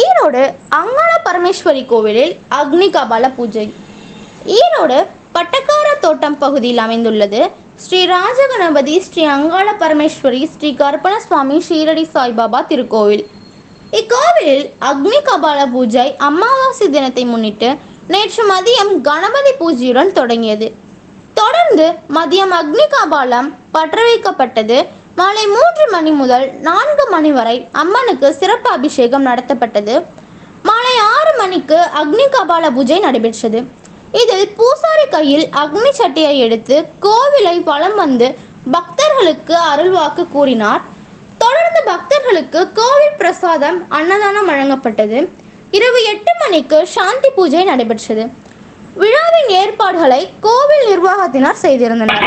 ஈரோடு அங்காள பரமேஸ்வரி கோவிலில் அக்னி கபால பூஜை. ஈரோடு பட்டக்கார தோட்டம் பகுதியில் அமைந்துள்ளது ஸ்ரீ ராஜகணபதி ஸ்ரீ அங்காள பரமேஸ்வரி ஸ்ரீ கருப்பணசுவாமி ஷீரடி சாய்பாபா திருக்கோவில். இக்கோவிலில் அக்னி கபால பூஜை அமாவாசை தினத்தை முன்னிட்டு நேற்று மதியம் கணபதி பூஜையுடன் தொடங்கியது. தொடர்ந்து மதியம் அக்னி கபாலம் பற்ற வைக்கப்பட்டது. மாலை 3 மணி முதல் 4 மணி வரை அம்மனுக்கு சிறப்பு அபிஷேகம் நடத்தப்பட்டது. மாலை 6 மணிக்கு அக்னி கபால பூஜை நடைபெற்றது. இதில் பூசாரி கையில் அக்னி சட்டியை எடுத்து கோவிலை வலம் வந்து பக்தர்களுக்கு அருள்வாக்கு கூறினார். தொடர்ந்து பக்தர்களுக்கு கோவில் பிரசாதம் அன்னதானம் வழங்கப்பட்டது. இரவு 8 மணிக்கு சாந்தி பூஜை நடைபெற்றது. விழாவின் ஏற்பாடுகளை கோவில் நிர்வாகத்தினர் செய்திருந்தனர்.